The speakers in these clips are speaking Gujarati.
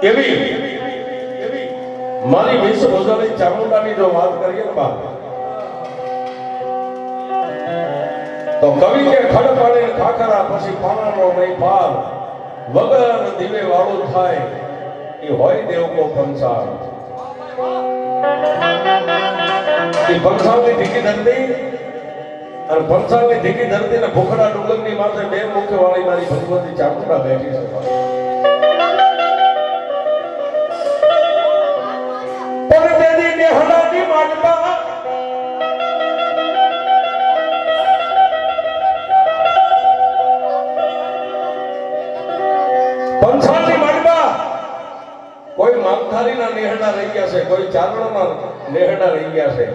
એવી મારી વેશભૂષાની ચામુંડાની જો વાત કરીએ ને બાપ, તો કવિ કે ખડ પાડે ખાખરા પછી પાણાનો નહીં પાર, વગર દીવે વાળું થાય એ હોય દેવ કો પંસાર. એ પંસારની ધીકી ધરતી અને પંસારની ધીકી ધરતી ને ભૂખડા ડુંગરની માથે બે મુખ્ય વાળી મારી ભગવતી ચામુંડા બેઠી છે. પણ તેની નેહડાની માંડવા પંસારની માંડવા કોઈ માલધારીના નેહડા રહી ગયા છે, કોઈ ચારણોના નેહડા રહી ગયા છે.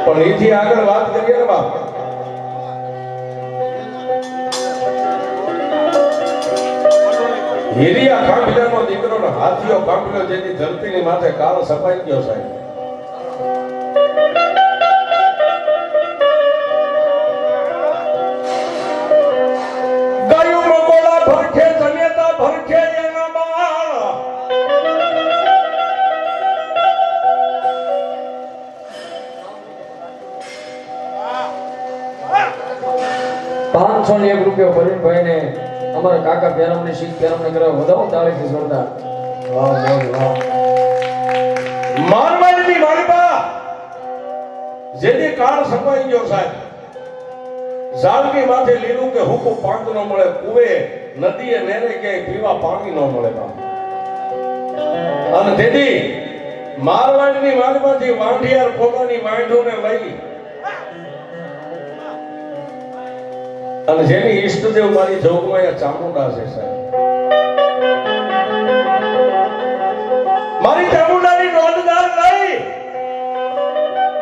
પણ એથી આગળ વાત કરીએ ને બાપ, હીરિયા ખાંભીલાનો દીકરો ને હાથીઓ ખાંભીલો જેની ધરતીની માથે કાળ સપાઈ ગયો સાહેબ. ગાયું મકોડા ભરખે જનેતા ભરખે એના બાળ, 501 રૂપિયા ભરીનભાઈ ને અમારા કાકા પેરમની શીખ પેરમને કરવા વધાવો તાળીથી જોરદાર. વાહ વાહ વાહ. મારવાડની મારીબા જેની કાળ સપાઈ ગયો સાહેબ. ઝાડની માથે લીલું કે હુકું પાંચ ન મળે, કુવે નદીએ નેરે કે પીવા પાણી ન મળે બાપ. અને તેથી મારવાડની મારીબાથી વાંઢિયાર પોતાની વાંઢોને લઈ અને જેની ઈષ્ટદેવ મારી જોગમાં ચામુંડા છે સાહેબ. મારી ચામુંડાની નોંધદાર લઈ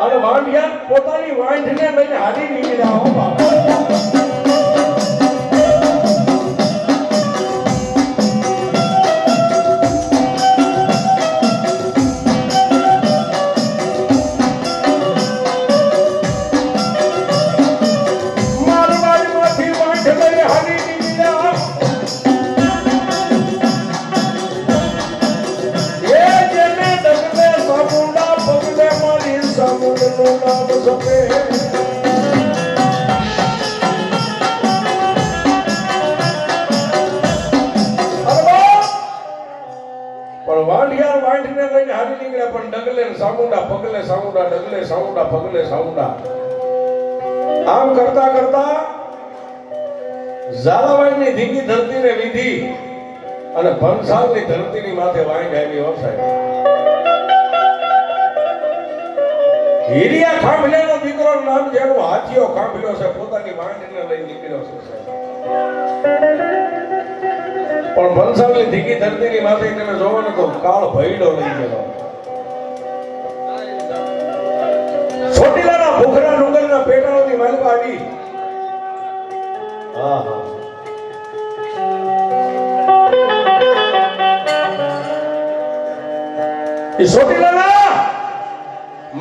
અને વાંઢિયાર પોતાની વાંઢને લઈને હાડી નીકળ્યા હો બાપા. આમ કરતા કરતા ઝાલાવાડની ધીંગી ધરતીને વિધી અને ભંસાલની ધરતીની માથે વાંઢ આવી હો સાહેબ. હીરિયા ખાંભલેનો દીકરો નામ જેનું હાથીઓ ખાંભલ્યો છે, પોતાની વાંઢને લઈ નીકળ્યો છે સાહેબ. પણ ભંસાલની ધીંગી ધરતીની માથે તમે જોવો ને તો કાળ ભયડો લઈ ગયેલો. ચોટીલાના ભૂખરા ડુંગરના પેટાળોની માલિકા આવી. હા હા. એ ચોટીલાના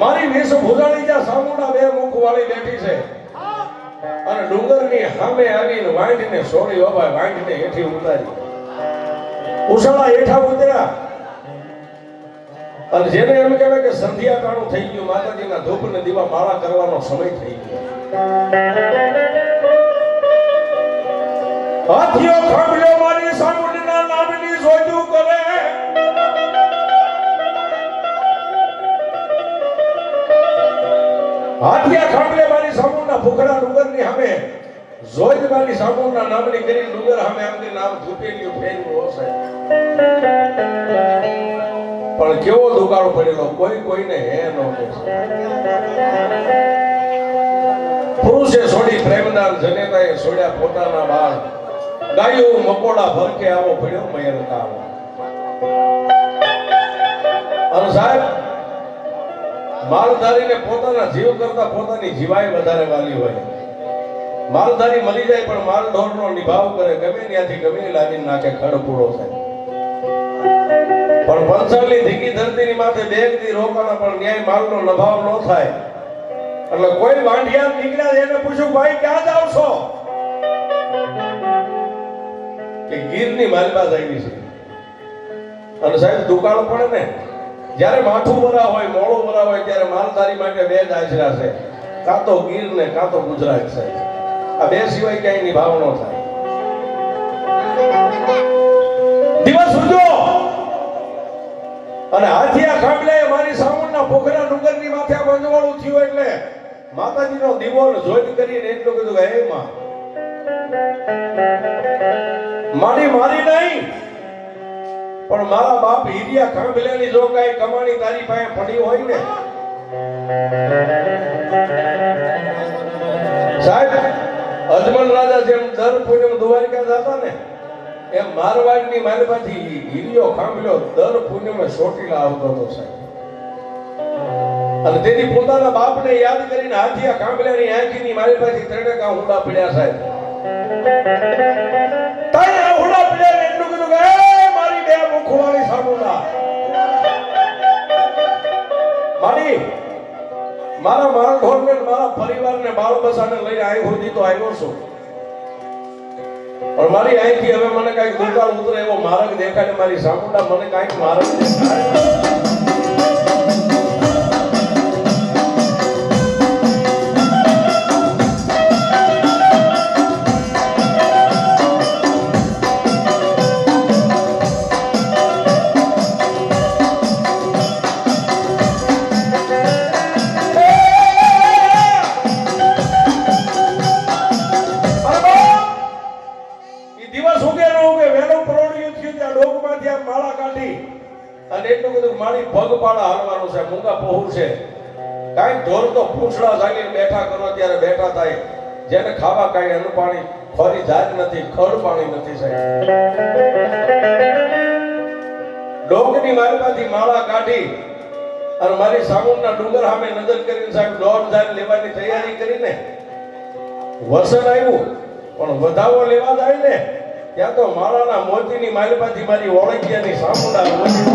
મારી વેશભૂષાની જ્યાં સામુંડા બે મુખ વાળી બેઠી છે અને ડુંગરની સામે આવીને વાંઢને છોડી બાબા, વાંઢને હેઠી ઉતારી. ઉછાળા હેઠા ઉતર્યા અને જેને એમ કહેવાય કે સંધ્યા કાળું થઈ ગયું, માતાજીના ધૂપ ને દીવા માળા કરવાનો સમય થઈ ગયો. હાથીઓ ખાંભલ્યો મારી સામુંડીના નામની સોજું કરે. હાથિયા ખાંભલે મારી સામુંડના ભૂખડા ડુંગરની સામે જોઈ મારી સામુંડના નામની કરી ડુંગર સામે આમની નામ ધૂપેલું ફેરવું હશે. પણ કેવો દુકાળ પડેલો, કોઈ કોઈને હે ન કે. પુરુષે છોડી પ્રેમદાન, જનેતાએ છોડ્યા પોતાના બાળ, ગાયું મકોડા ભરકે આવો પડ્યો મયર કાળ. અને સાહેબ માલધારીને પોતાના જીવ કરતા પોતાની જીવાય વધારે વાલી હોય. માલધારી મરી જાય પણ માલ ઢોરનો નિભાવ કરે, ગમે ત્યાંથી ગમે લાવીને નાખે, ખડપૂડો થાય. પણ પંચાલની ધીંગી ધરતીની માથે બેગથી રોકાણા પણ ન્યાય માલનો નભાવ ન થાય. એટલે કોઈ વાંઢિયા નીકળ્યા એને પૂછ્યું, ભાઈ ક્યાં જાવ છો? કે ગીરની માલબાજ આવી છે. અને સાહેબ દુકાળ પડે ને, જ્યારે માથું વરા હોય, મોડું વરા હોય, ત્યારે માલધારી માટે બે જ આશરા છે, કાં તો ગીર ને કાં તો ગુજરાત. સાહેબ આ બે સિવાય ક્યાંય નિભાવ ન થાય. દિવસ ઉગ્યો અને હાથિયા ખાંભલાએ મારી સામુંડના પોખરા ડુંગરની માથે આ બંધવાળું થયું એટલે માતાજીનો દીવો જોઈન કરીને એટલું કીધું કે હે માં, મારી નહીં પણ મારા બાપ હીરિયા ખાંભલાની જો કાંઈ કમાણી તારી પાસે પડી હોય ને સાહેબ, અજમલ રાજા જેમ દર પૂનમ દ્વારિકા જતા ને એમ મારવાડની માલમાંથી હીરિયો ખાંભલો દર પૂનમે ચોટીલા આવતો હતો સાહેબ. અને તેથી પોતાના બાપને યાદ કરીને હાથિયા ખાંભલાની આંખીની માલમાંથી ત્રણેકા હુંડા પડ્યા સાહેબ. તારે હુંડા પડ્યા ને એટલું કીધું કે મારી બે મુખવાળી સામુંડા, મારી મારા માણસોને મારા પરિવારને બાળ બસાને લઈને આવી સુધી તો આવ્યો છું, પણ મારી અહીંથી હવે મને કઈક દુકાળ ઉતરે એવો માર્ગ દેખાય. મારી સામુંડા મને કઈક માર્ગ દેખાય. પગપાળા હાલવાનું છે, મૂંગા પહોર છે, કાંઈ ઢોર તો પૂંછડા જાગીને બેઠા કરો ત્યારે બેઠા થાય. જેને ખાવા કાંઈ અન્ન પાણી ખોરી જાત નથી, ખડ પાણી નથી સાહેબ. ડોકની માલમાંથી માળા કાઢી અને મારી સામુંડના ડુંગર સામે નજર કરીને સાહેબ 1000 લેવાની તૈયારી કરીને વસન આવ્યું. પણ વધાવો લેવા જાય ને ત્યાં તો માળાના મોતીની માલમાંથી મારી ઓળખિયાની સામુંડા મોતી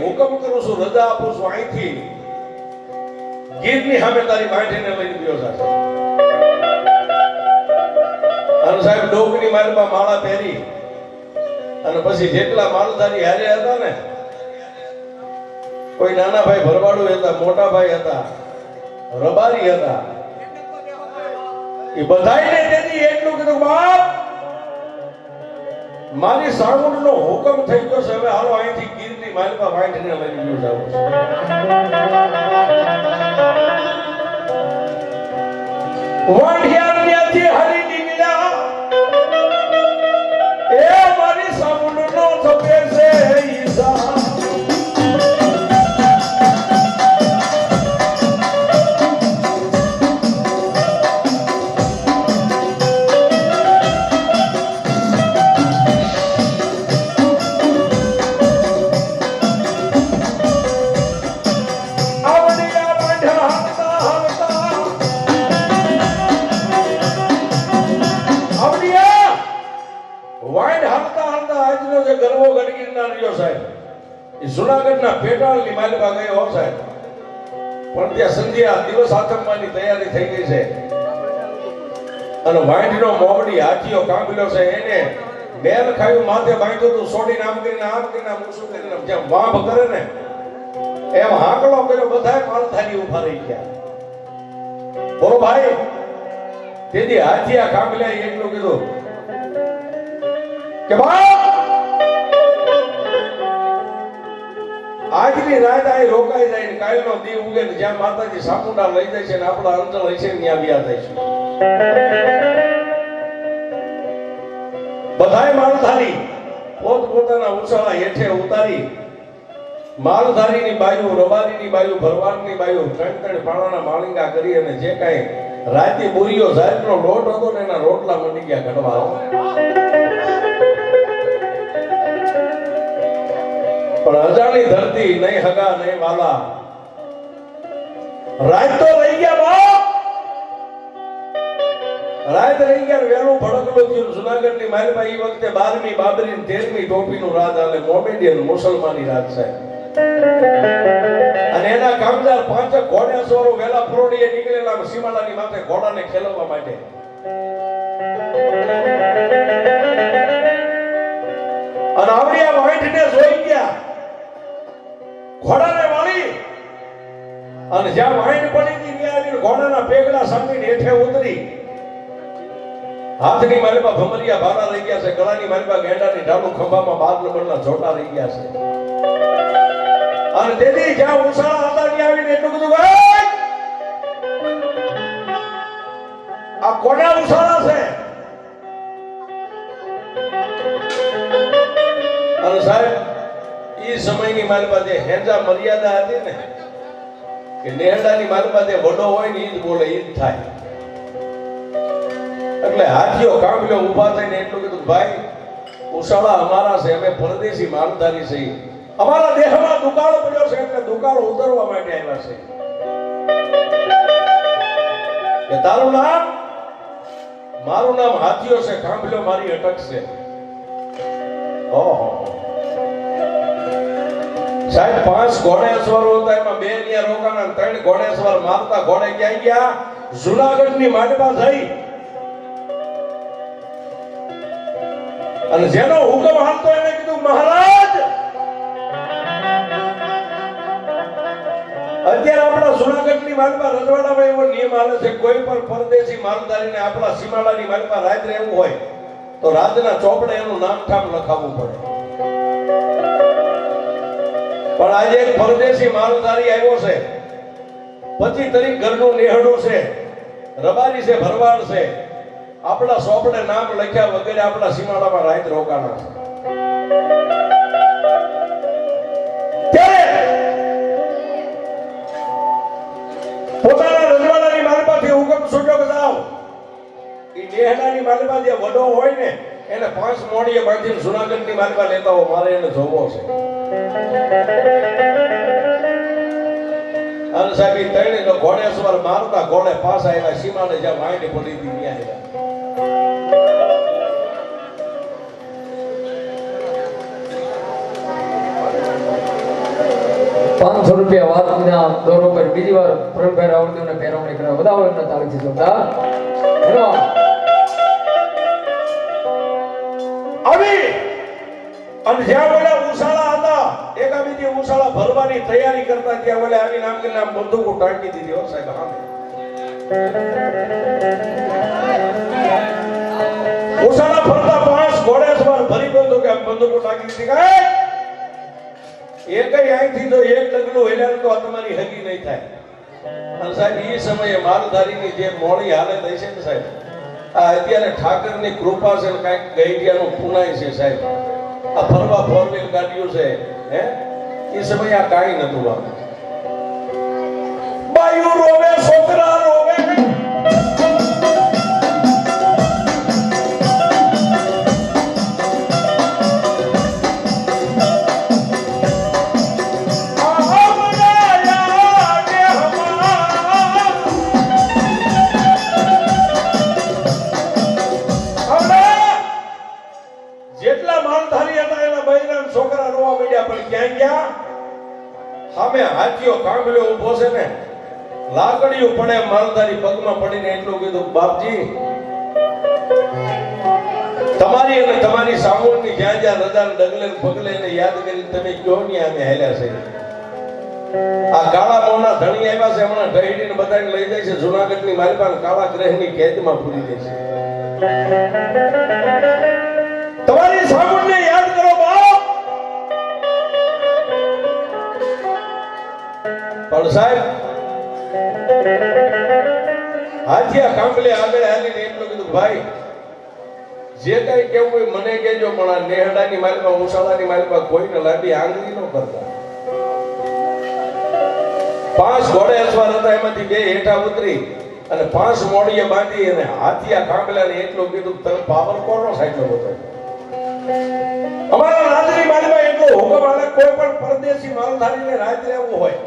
હુકમ કરું છું, રજા આપું છું, અહીંથી ગીરની સામે તારી બાંધીને લઈને ગયો સાહેબ. અને સાહેબ ડોકની માલમાં માળા પહેરી અને પછી જેટલા માલધારી હારે હતા ને, કોઈ નાના ભાઈ ભરવાડું હતા, મોટા ભાઈ હતા, રબારી હતા, એ બધાઈને તેથી એટલું કીધું બાપ મારી સામુંડનો હુકમ થઈ ગયો છે, હવે હાલો અહીંથી ગીરની માલમાં વાંઢીને લઈને ગયો જાવ છું. વાંઢિયાથી હરી નીકળ્યા એ મારી સામુંડનો થપે છે ઈસા. જુનાગઢના પેટાળની માલમાં ગયો સાહેબ, પણ ત્યાં સંધ્યા દિવસ આથમવાની તૈયારી થઈ ગઈ છે અને વાંઢનો મોગડી હાથીઓ કાંબલ્યો છે, એને બેલ ખાયું માથે બાંધ્યું તું, સોડીને આમ કરીને મૂછું કરીને જેમ વાંભ કરે ને એમ હાકલો કર્યો. બધાય માલધારી ઉભા રહી ગયા. બોલો ભાઈ, તેથી હાથીયા કાંબલ્યા એટલું કીધું કે બા આજની રાત આ રોકાઈ જાય ને કાલનો દી ઉગે ને જ્યાં માતાજી સામુંડા લઈ જાય છે ને આપણા અંતર હશે ને ત્યાં વ્યા થાય છે. બધાય માલધારી પોતપોતાના ઉછાળા હેઠે ઉતારી માલધારીની બાજુ, રબારીની બાજુ, ભરવાડની બાજુ ત્રણ ત્રણ પાણાના માલિંગા કરી અને જે કાંઈ રાતી બોરીઓ જાતનો લોટ હતો ને એના રોટલા મંડી ગયા ઘડવા. પણ અજાણી ધરતી નહીં હગા નહીં વાલા, રાત તો રહી ગયા બાપ, રાત રહી ગયા. વેલું ભડકલું થયું. જુનાગઢની માલમાં એ વખતે 12મી બાબરી 13મી ટોપીનું રાજ અને મોમેડિયન મુસલમાની રાજ સાહેબ. અને એના કામદાર 5 ઘોડેસવારો વેલા ફરોડીએ નીકળેલા સીમાડાની માથે ઘોડાને ખેલવવા માટે. અને આવડિયા વાંઢને જોઈ ગયા, ઘોડાને વાળી અને જ્યાં વાંઢ પડી હતી ત્યાં આવીને ઘોડાના પેગડા સાંભળીને હેઠે ઉતરી. હાથની માલમાં ભમરિયા ભારા રહી ગયા છે, ગળાની માલમાં ગેંડાની ઢાલુ, ખંભામાં 12 નંબરના જોટા રહી ગયા છે. અને તેથી જ્યાં ઉછાળા હતા ત્યાં આવીને એટલું બધું આ કોના ઉછાળા છે? અને સાહેબ એ સમયની મારી પાસે હેંજા મર્યાદા હતી ને કે નેહડાની મારી પાસે વડો હોય ને એ જ બોલે, એ જ થાય. એટલે હાથીઓ કામલ્યો ઊભા થઈને એટલું કીધું, ભાઈ ઉછાળા અમારા છે, અમે પરદેશી માલધારી છીએ, અમારા દેહમાં દુકાળો પડ્યો છે એટલે દુકાળો ઉતરવા માટે આવ્યા છે. કે તારું નામ? મારું નામ હાથીઓ છે, કાંભલ્યો મારી અટક છે. ઓહો સાહેબ, 5 ઘોડેસવારો હતા, એમાં 2 ન્યા રોકાણા, 3 ઘોડેસવાર મારતા ઘોડે ક્યાં ગયા? જુનાગઢની માંડવા થઈ. અને જેનો હુકમ હાલતો એને કીધું, મહારાજ અત્યારે આપણા જુનાગઢની માલમાં રજવાડામાં એવો નિયમ હાલે છે, કોઈ પણ પરદેશી માલધારીને આપણા સીમાડાની માલમાં રાજ રહેવું હોય તો રાજના ચોપડે એનું નામ ઠામ લખાવવું પડે. પણ આજે એક પરદેશી માલધારી આવ્યો છે, 25 તારીખ ઘરનું નેહડું છે, રબારી છે, ભરવાડ છે, આપણા ચોપડે નામ લખ્યા વગેરે આપણા સીમાડામાં રાત રોકાણા છે. પોતાના રજવાડાની માલમાંથી હુકમ છૂટ્યો કે જાઓ, એ નેહડાની માલમાં જે વડો હોય ને એને 5 મોડીએ બાંધીને જુનાગઢની માલમાં લેતા હો, મારે એને જોવો છે. અને સાહેબ એ 3 ઘોડેસવાર મારતા ઘોડે પાછા આવ્યા, સીમાડે જ્યાં વાંઢ પડી હતી ત્યાં આવ્યા. ₹500 વાતના દોર ઉપર બીજી વાર પ્રવીણભાઈ રાવળદેવને પહેરવણી કરવા વધાવળના તાળીથી જોતા આવી. અને જ્યાં બોલ્યા ઉછાળા હતા, એકાબીજી ઉછાળા ભરવાની તૈયારી કરતા ત્યાં બોલે આવી નામ કે નામ બંદૂકો ટાંકી દીધી. હો સાહેબ, હા ઉછાળા ફરતા 5 ઘોડેસવાર ભરી બંદૂકે બંદૂકો ટાંકી દીધી. એકઈ અહીંથી તો એક ડગલું હેલ્યા તો તમારી હગી નહીં થાય. અને સાહેબ એ સમયે માલધારીની જે મોડી હાલત હશે ને સાહેબ, આ અત્યારે ઠાકરની કૃપા છે, કાંઈક ગઈડિયાનું પુનાય છે સાહેબ, આ ફરવા 4 ગાડીઓ છે, હે એ સમયે આ કાંઈ નતું. બાયુ રોવે, છોકરા રોવે, હાથીઓ કાંગલ્યો ઊભો છે ને, લાકડીઓ પડે માલધારી પગમાં પડીને એટલું કીધું, બાપજી તમારી અને તમારી સામૂળની જ્યાં જ્યાં રજા ડગલે પગલે એને યાદ કરીને તમે કયો ને અમે હેલ્યા છે. આ કાળા મોના ધણી આવ્યા છે, હમણાં ઢહીડીને બધાને લઈ જાય છે જુનાગઢની માલમાં, કાળા ગ્રહની કેદમાં પૂરી દે છે. તમારી સામૂળને યાદ કરો બાપ. પણ સાહેબ હાથિયા કાંબલે આગળ હાલીને એટલું કીધું, ભાઈ જે કઈ કેવું હોય મને કહેજો, પણ આ નેહડાની માલમાં ઉષાળાની માલમાં કોઈને લાંબી આંગળી ન કરતા. 5 ઘોડે અસવાર હતા, એમાંથી 2 હેઠા ઉતરી અને 5 મોડીએ બાંધી અને હાથિયા કાંબલાને એટલું કીધું, તમે પાવર કોનો સાઈડનો બતાવ્યો? અમારા રાજની માલમાં એટલો હુકમ આલે, કોઈ પણ પરદેશી માલધારીને રાજ રહેવું હોય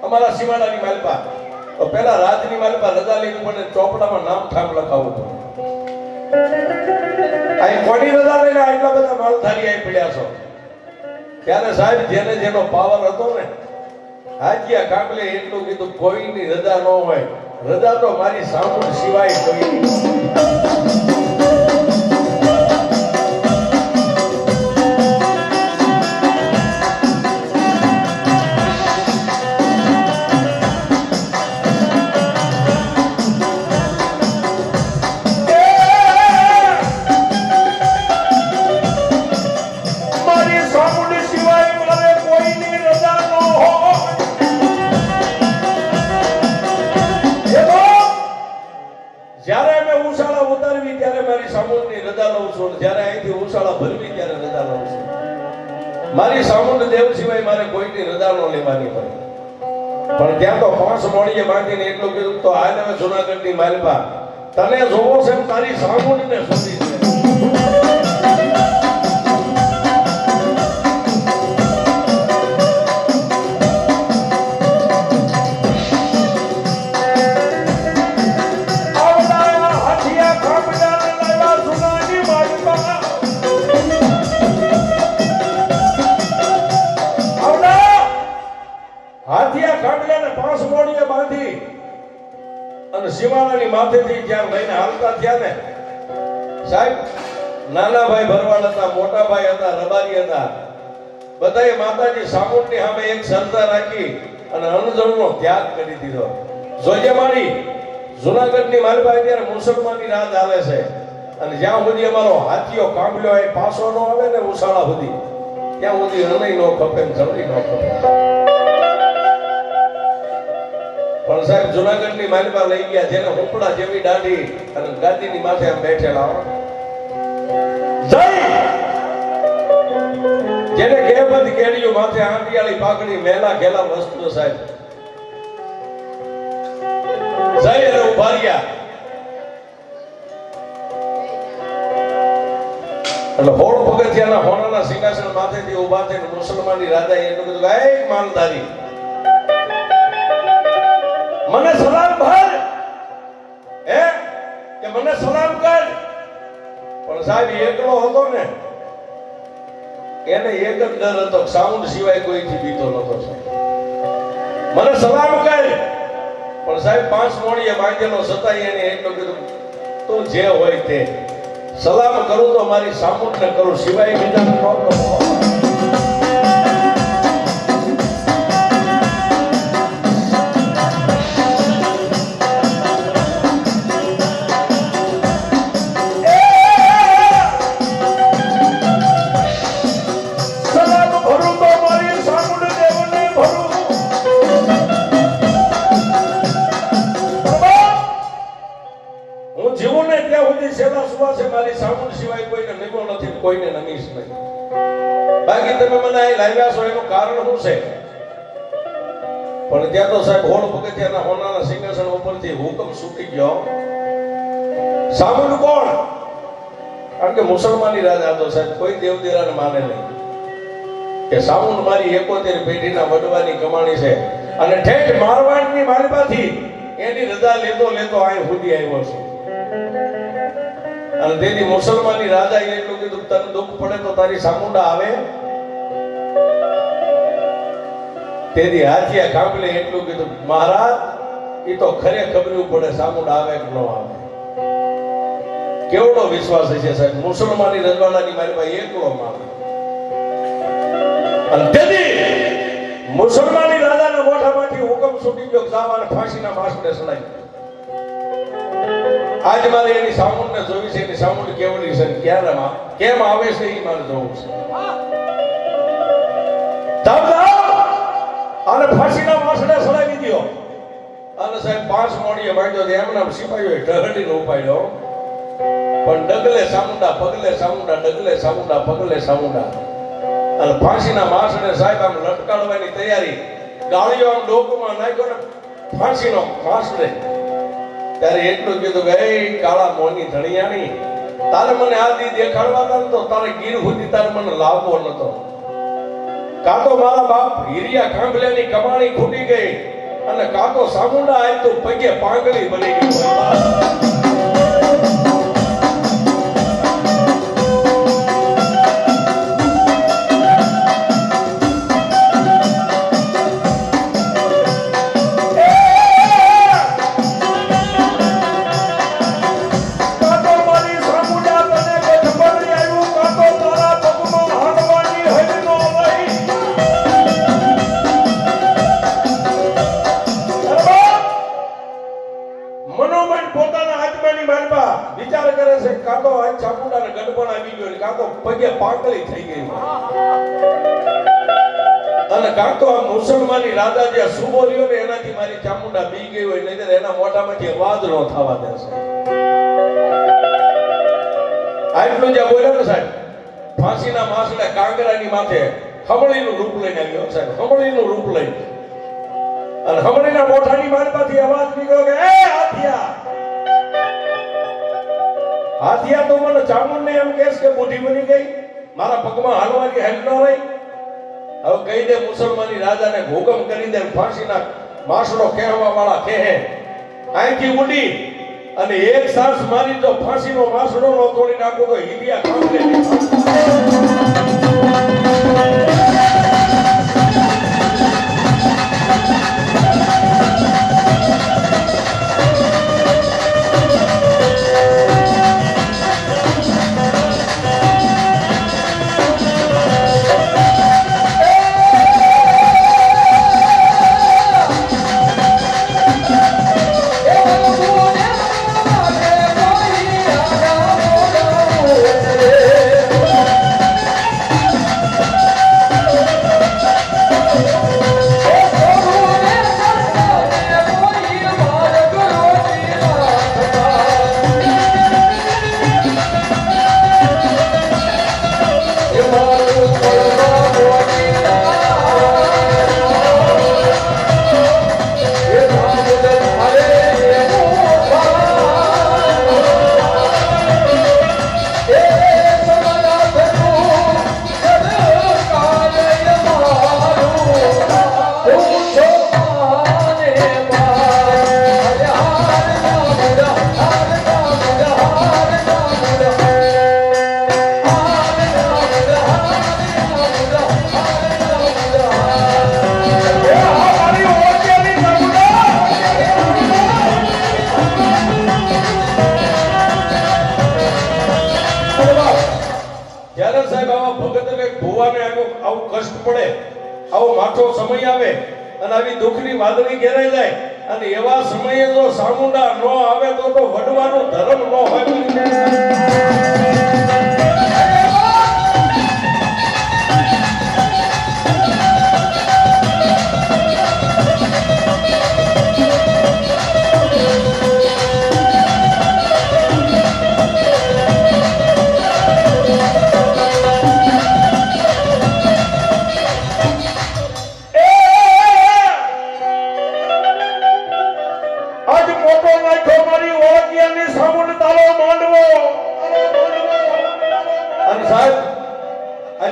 અમારા સીમાડાની માલપા, તો પહેલા રાજની માલપા રજા લેવી પડે, ચોપડામાં નામ ઠામ લખાવવું પડે. અહીં કોની રજા લઈને આટલા બધા માલધારી અહીં પડ્યા છો? ત્યારે સાહેબ જેને જેનો પાવર હતો ને, હાથિયા કાંબલે એટલું કીધું, કોઈની રજા ન હોય, રજા તો મારી સામું સિવાય કોઈની. મારી સામુંડ દેવ સિવાય મારે કોઈની રજા ન લેવાની પડે. પણ ત્યાં તો 5 મોડીએ બાંધીને એટલું કીધું, તો હાલ હવે જુનાગઢની માલપા તને જોવો છે તારી સામુંડને શોધી છે. સીમાડાની માથેથી જ્યાં લઈને હાલતા થયા ને સાહેબ, નાના ભાઈ ભરવાડ હતા, મોટા ભાઈ હતા, રબારી હતા, બધાએ માતાજી સામુંડની સામે એક શ્રદ્ધા રાખી અને અણજણનો ત્યાગ કરી દીધો. જોઈએ મારી જુનાગઢની માલપા અત્યારે મુસલમાનની રાજ હાલે છે, અને જ્યાં સુધી અમારો હાથીઓ કાંબલ્યો એ પાછો ન આવે ને ઉષાળા સુધી, ત્યાં સુધી અનય નો ખપે, જમણી નો ખપે. પણ સાહેબ જુનાગઢની માલપા લઈ ગયા, જેને હુપડા જેવી દાઢી અને ગાદીની માથે આમ બેઠેલા, જેને ગેબંધ કેડીઓ માથે આંડિયાળી પાઘડી મેલા ઘેલા વસ્તુ સાહેબ જય અને ઉભા રહ્યા. એટલે 16 પગથિયાના હોનાના સિંહાસન માથેથી ઉભા થઈને મુસલમાની રાજાએ એટલું કીધું, એ માલધારી મને સલામ ભર, કે મને સલામ કર. પણ સાહેબ એકલો હતો ને, એને એક જ ડર હતો, સાઉન્ડ સિવાય કોઈથી બીતો નતો. મને સલામ કર. પણ સાહેબ 5 મોડીએ બાંધેલો સતાઈ એને એટલું કીધું, તું જે હોય તે સલામ કરું તો મારી સામુંડને કરું, સિવાય બીજાને ન કરું. કોઈને નમીશ નહીં. બાકી તમે મને અહીં લાવ્યા છો એનું કારણ શું છે? પણ ત્યાં તો સાહેબ 16 પગથિયાના હોનાના સિંહાસન ઉપરથી હુકમ છૂટી ગયો. સામુંડ કોણ? કારણ કે મુસલમાની રાજા હતો સાહેબ, કોઈ દેવદેરાને માને નહીં. કે સામુંડ મારી 71 પેઢીના વડવાની કમાણી છે, અને ઠેઠ મારવાડની માલપાથી એની રજા લેતો લેતો અહીં સુધી આવ્યો છે. અને તેથી મુસલમાની રાજા એટલું કીધું, તને દુઃખ પડે તો તારી સામુંડા આવે. તેથી હાથિયા કાંબલે એટલું કીધું, મહારાજ એ તો ખરે ખબરવું પડે સામુંડા આવે કે ન આવે. કેવડો વિશ્વાસ છે સાહેબ, મુસલમાની રજવાડાની મારી પાસે એકલો માને. અને તેથી મુસલમાની રાજાના મોઢામાંથી હુકમ છૂટી ગયો, જાવાને ફાંસીના માસને સડાઈ. આજ મારે એની સામુંડને જોવી છે, એની સામુંડ કેવડી છે, ક્યારે કેમ આવે છે એ મારે જોવું છે. અને ફાંસીના માસને સડાવી 5 મોડીએ માંડ્યો એમના સિપાહીઓએ ઢહડીને ઉપાડ્યો. પણ ડગલે સામુંડા પગલે સામુંડા ડગલે સામુંડા પગલે સામુંડા. અને ફાંસીના માસને સાહેબ આમ લટકાડવાની તૈયારી, ગાળીઓ આમ ડોકમાં નાખ્યો ને ફાંસીનો માસને. ત્યારે એટલું કીધું કે એ કાળા મોની ધણિયાણી, તારે મને આ દી દેખાડવા તો તારે ગીર સુધી તારે મને લાવવો નતો. કાં તો મારા બાપ હીરિયા કાંભલેની કમાણી ખૂટી ગઈ, અને કાં તો સામુંડા આય તો પગે પાંગળી બની ગઈ. વિચાર કરે છે કાં તો આ ચામુંડાને ગડબડ આવી ગયો, કાં તો પગે પાંગળી થઈ ગઈ, અને કાં તો આ મુસલમાની રાજા જે સુબો રહ્યો ને એનાથી મારી ચામુંડા બી ગઈ હોય, નહીં એના મોઢામાંથી અવાજ ન થવા દેશે. આટલું જે બોલ્યો ને સાહેબ, ફાંસીના માસને કાંગરાની માથે હમણીનું રૂપ લઈને આવ્યો સાહેબ, હમણીનું રૂપ લઈ. અને હમણીના મોઢાની મારમાંથી અવાજ નીકળ્યો કે એ હાથિયા, હાથિયા તો મને ચામુંડને એમ કહેશ કે બુઢી બની ગઈ, મારા પગમાં હાલવાની હેલ્પ ન રહી. હવે કહી દે મુસલમાની રાજાને હુકમ કરી દે, ફાંસીના માસડો કહેવા વાળા કહે અહીંથી ઉડી અને એક સાસ મારી તો ફાંસીનો માસડો નો તોડી નાખો તો હિલિયા કાંગલે. આવું કષ્ટ પડે, આવો માઠો સમય આવે અને આવી દુઃખની વાદળી ઘેરાઈ જાય, અને એવા સમયે જો સામુંડા ન આવે તો વડવાનો ધર્મ ન હોય.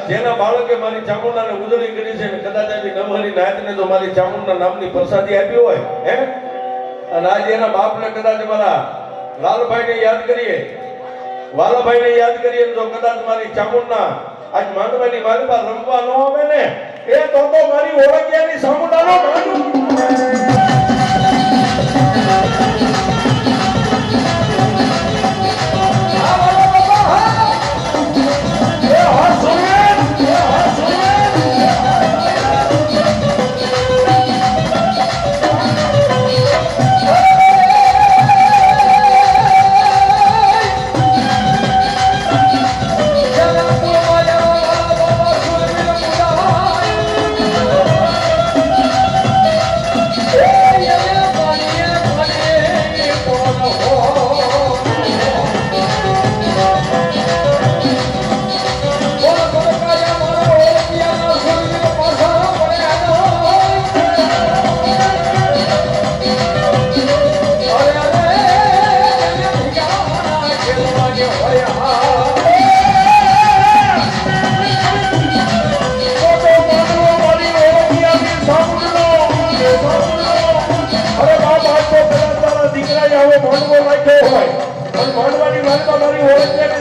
જેના બાળકે મારી ચામુંડાને ઉજળી કરી છે, કદાચ આવી નવહરી નાયતને તો મારી ચામુંડા નામની પ્રસાદી આપી હોય હે, અને આજે એના બાપને કદાચ મારા લાલભાઈને યાદ કરીએ, વાલાભાઈને યાદ કરીએ, તો કદાચ મારી ચામુંડા આજ માંડવાની મારી પાસે રમવા ન આવે ને, એ તો મારી ઓળખ્યાની ચામુંડાનો માંડવું.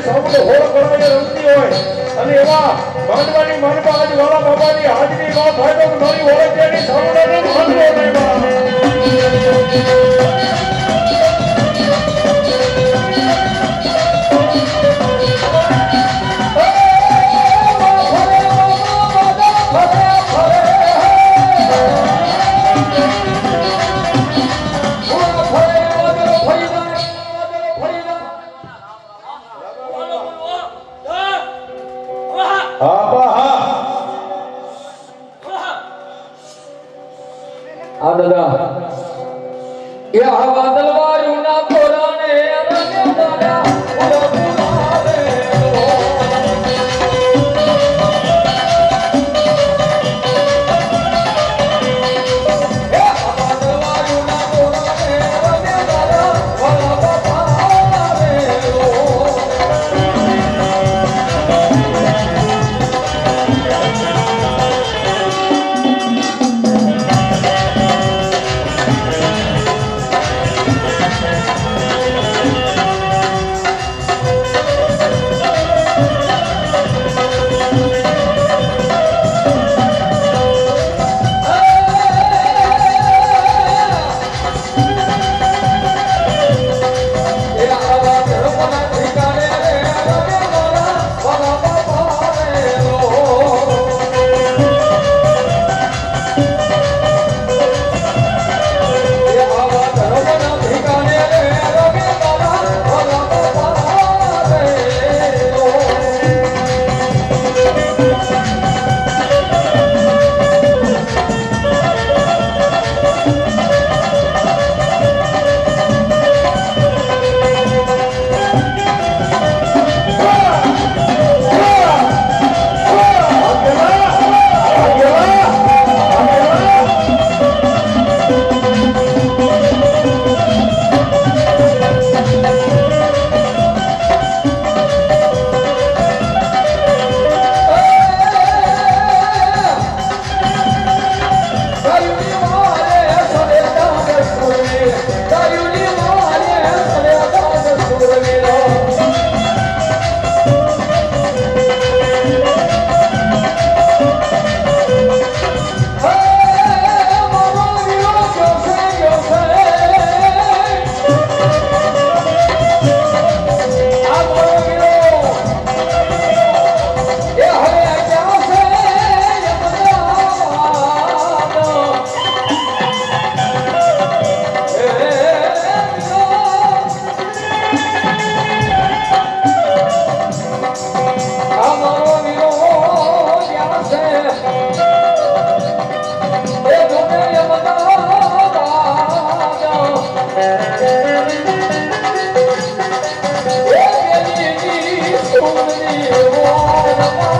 સૌને હોળ કરાવીને રમતી હોય અને એવા માંડવાની માંડવા આજ વાળા બાબાની હાજરી નો થાય તો મારી ઓળખ જેની સૌને માંડવો નહીં બા. આ દાદા એ આ વાદળ વાયુના તોરણે રમ્યા દાદા ઓલો પુરાવે એ આ વાદળ વાયુના તોરણે રમ્યા દાદા ઓલો પુરાવે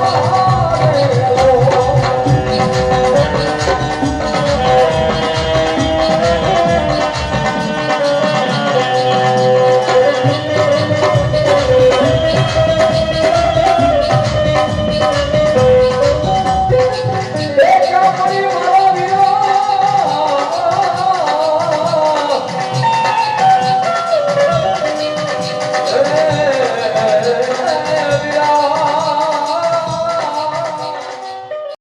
Oh,